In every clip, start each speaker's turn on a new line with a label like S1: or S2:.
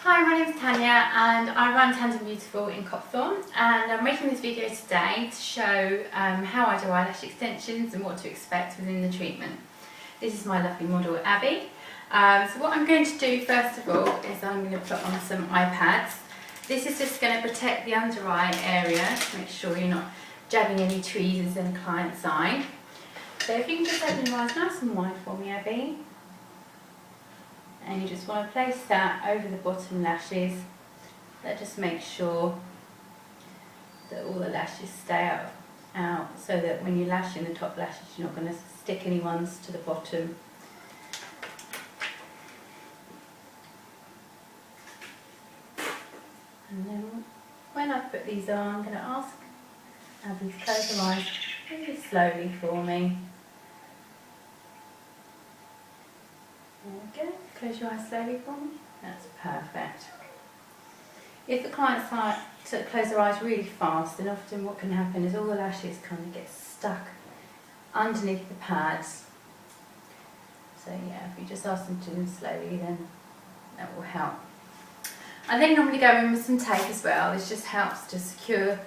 S1: Hi, my name is Tanya and I run Tanya Beautiful in Copthorne, and I'm making this video today to show how I do eyelash extensions and what to expect within the treatment. This is my lovely model Abby. So what I'm going to do first of all is I'm going to put on some eye pads. This is just going to protect the under eye area to make sure you're not jabbing any tweezers in the client's eye. So if you can just open your eyes nice and wide for me, Abby. And you just want to place that over the bottom lashes. That just makes sure that all the lashes stay out so that when you lash in the top lashes you're not going to stick any ones to the bottom. And then when I put these on, I'm going to ask Abby to close her eyes really slowly for me. There we go. Close your eyes slowly for me. That's perfect. If the client starts to close their eyes really fast, then often what can happen is all the lashes kind of get stuck underneath the pads. So yeah, if you just ask them to do them slowly, then that will help. I then normally go in with some tape as well. This just helps to secure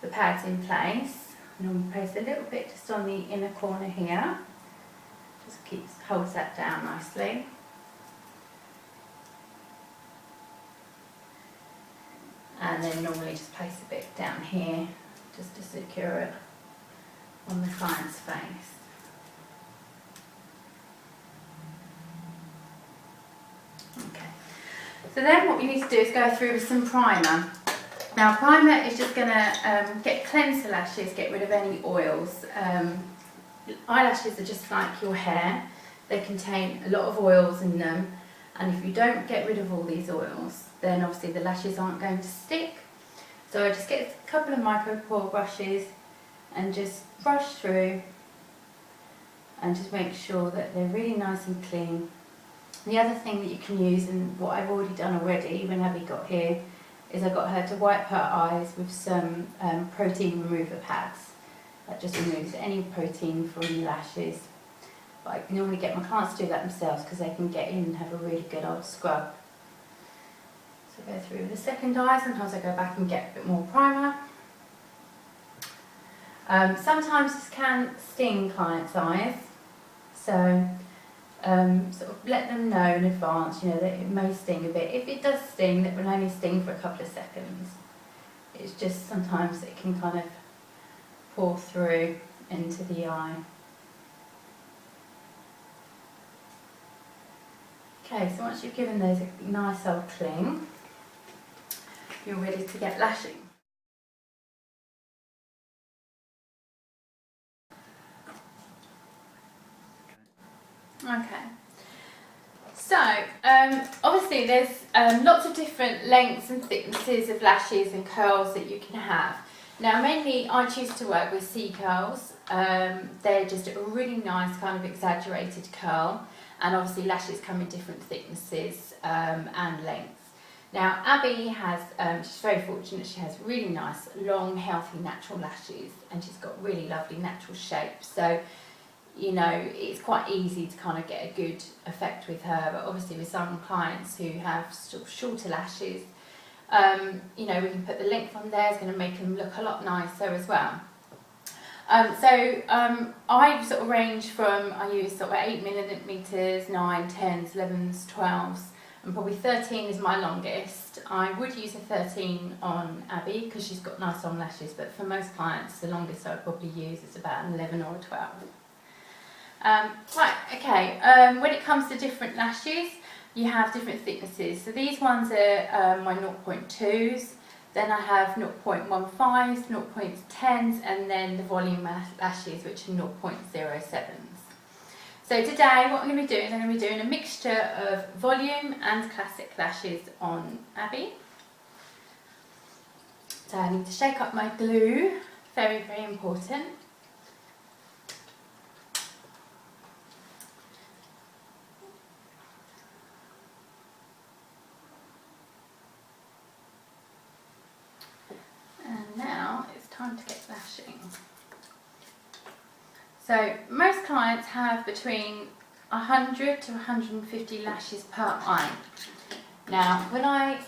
S1: the pads in place. I normally place a little bit just on the inner corner here. Just holds that down nicely. And then normally just place a bit down here just to secure it on the client's face. Okay. So then what we need to do is go through with some primer. Now primer is just going to cleanse the lashes, get rid of any oils. Eyelashes are just like your hair. They contain a lot of oils in them, and if you don't get rid of all these oils, then obviously the lashes aren't going to stick. So I just get a couple of micro pore brushes and just brush through and just make sure that they're really nice and clean. The other thing that you can use, and what I've already done already when Abby got here, is I got her to wipe her eyes with some protein remover pads. That just removes any protein from the lashes. But I normally get my clients to do that themselves because they can get in and have a really good old scrub. So go through with the second eye. Sometimes I go back and get a bit more primer. Sometimes this can sting clients' eyes. So sort of let them know in advance, you know, that it may sting a bit. If it does sting, that will only sting for a couple of seconds. It's just sometimes it can kind of pour through into the eye. Okay, so once you've given those a nice old cling, you're ready to get lashing. Okay, so obviously there's lots of different lengths and thicknesses of lashes and curls that you can have. Now mainly I choose to work with C curls. They're just a really nice kind of exaggerated curl, and obviously lashes come in different thicknesses and lengths. Now Abby has, she's very fortunate, she has really nice long healthy natural lashes, and she's got really lovely natural shape, so you know it's quite easy to kind of get a good effect with her. But obviously with some clients who have sort of shorter lashes, you know, we can put the length on there, it's going to make them look a lot nicer as well. I sort of range from, I use sort of 8mm, 9, 10s, 11s, 12s, and probably 13 is my longest. I would use a 13 on Abby because she's got nice long lashes, but for most clients the longest I would probably use is about an 11 or a 12. Right, okay, when it comes to different lashes, you have different thicknesses. So these ones are my 0.2s, then I have 0.15s, 0.10s, and then the volume lashes, which are 0.07s. So today what I'm going to be doing is I'm going to be doing a mixture of volume and classic lashes on Abby. So I need to shake up my glue, very, very important. Time to get lashing. So most clients have between 100 to 150 lashes per eye. Now, when I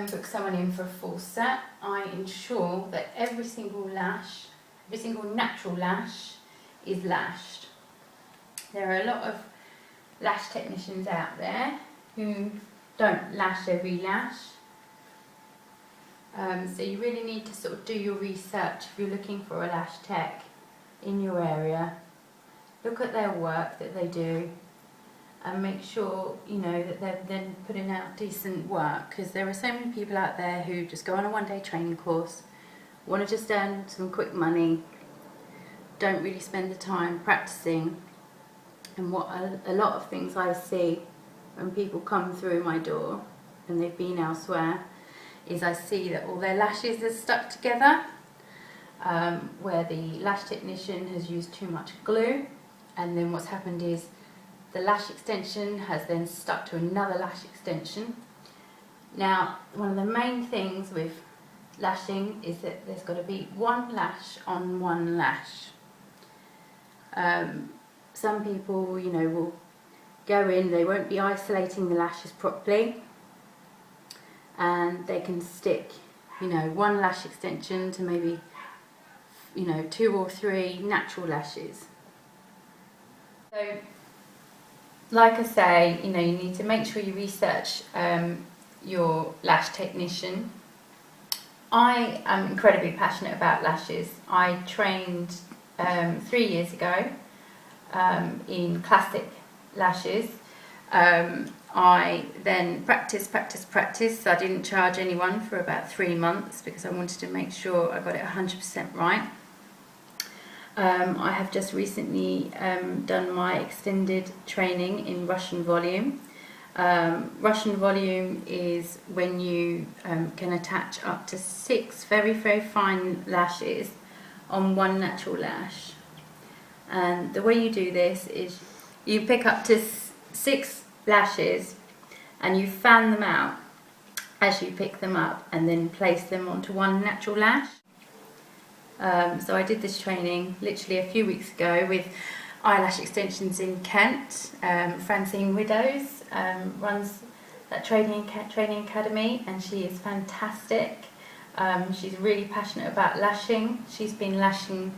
S1: book someone in for a full set, I ensure that every single lash, every single natural lash is lashed. There are a lot of lash technicians out there who don't lash every lash. So you really need to sort of do your research if you're looking for a lash tech in your area. Look at their work that they do and make sure, you know, that they're then putting out decent work, because there are so many people out there who just go on a one-day training course, want to just earn some quick money, don't really spend the time practicing. And what a lot of things I see when people come through my door and they've been elsewhere is I see that all their lashes are stuck together, where the lash technician has used too much glue, and then what's happened is the lash extension has then stuck to another lash extension. Now, one of the main things with lashing is that there's got to be one lash on one lash. Some people, you know, will go in, they won't be isolating the lashes properly, and they can stick, you know, one lash extension to maybe, you know, 2 or 3 natural lashes. So, like I say, you know, you need to make sure you research your lash technician. I am incredibly passionate about lashes. I trained 3 years ago in classic lashes. I then practiced. I didn't charge anyone for about 3 months because I wanted to make sure I got it 100% right. I have just recently done my extended training in Russian volume. Russian volume is when you can attach up to 6 very, very fine lashes on one natural lash. And the way you do this is you pick up to 6 lashes and you fan them out as you pick them up and then place them onto one natural lash. So I did this training literally a few weeks ago with Eyelash Extensions in Kent. Francine Widows runs that training academy, and she is fantastic. She's really passionate about lashing. She's been lashing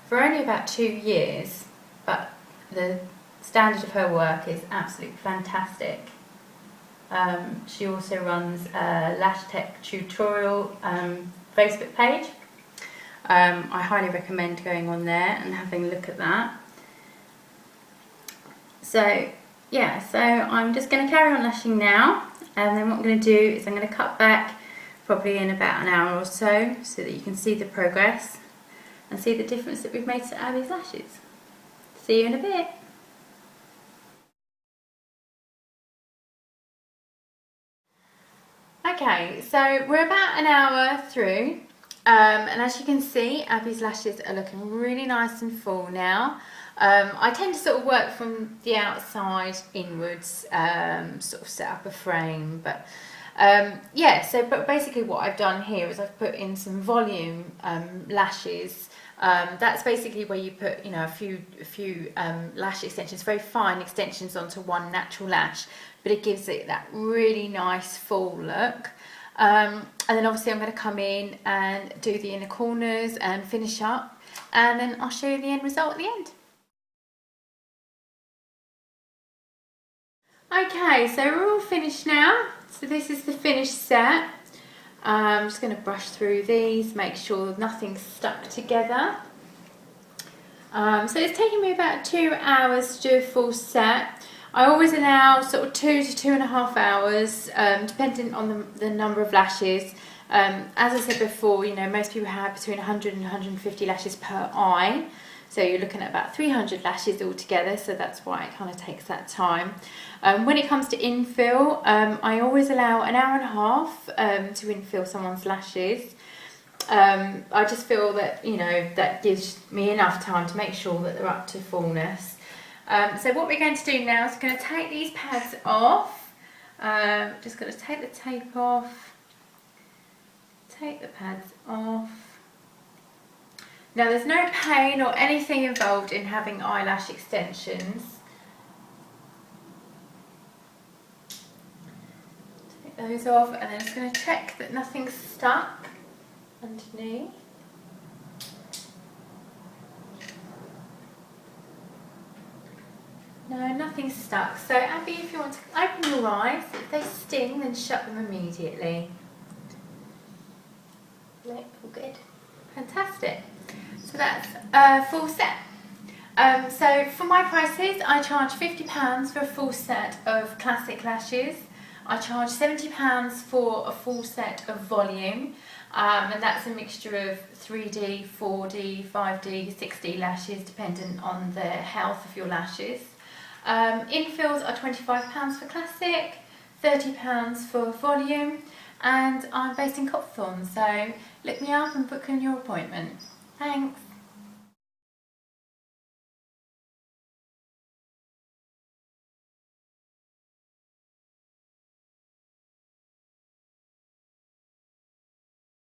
S1: for only about 2 years, but the standard of her work is absolutely fantastic. She also runs a Lash Tech tutorial Facebook page. I highly recommend going on there and having a look at that. So yeah, so I'm just going to carry on lashing now, and then what I'm going to do is I'm going to cut back probably in about an hour or so that you can see the progress and see the difference that we've made to Abby's lashes. See you in a bit. Okay, so we're about an hour through, and as you can see, Abby's lashes are looking really nice and full now. I tend to sort of work from the outside inwards, sort of set up a frame, but yeah, so but basically what I've done here is I've put in some volume lashes. That's basically where you put, you know, a few lash extensions, very fine extensions onto one natural lash, but it gives it that really nice full look. And then obviously I'm going to come in and do the inner corners and finish up, and then I'll show you the end result at the end. Okay, so we're all finished now. So this is the finished set. I'm just going to brush through these, make sure nothing's stuck together. So it's taken me about 2 hours to do a full set. I always allow sort of 2 to 2.5 hours, depending on the number of lashes. As I said before, you know, most people have between 100 and 150 lashes per eye. So you're looking at about 300 lashes altogether, so that's why it kind of takes that time. When it comes to infill, I always allow an hour and a half to infill someone's lashes. I just feel that, you know, that gives me enough time to make sure that they're up to fullness. So what we're going to do now is we're going to take these pads off. Just going to take the tape off, take the pads off. Now there's no pain or anything involved in having eyelash extensions. Take get those off, and then I'm just going to check that nothing's stuck underneath. No, nothing's stuck. So Abby, if you want to open your eyes, if they sting, then shut them immediately. All good. Fantastic. So that's a full set. So for my prices, I charge £50 for a full set of classic lashes. I charge £70 for a full set of volume, and that's a mixture of 3D, 4D, 5D, 6D lashes, dependent on the health of your lashes. Infills are £25 for classic, £30 for volume, and I'm based in Copthorne, so look me up and book in your appointment. Thanks.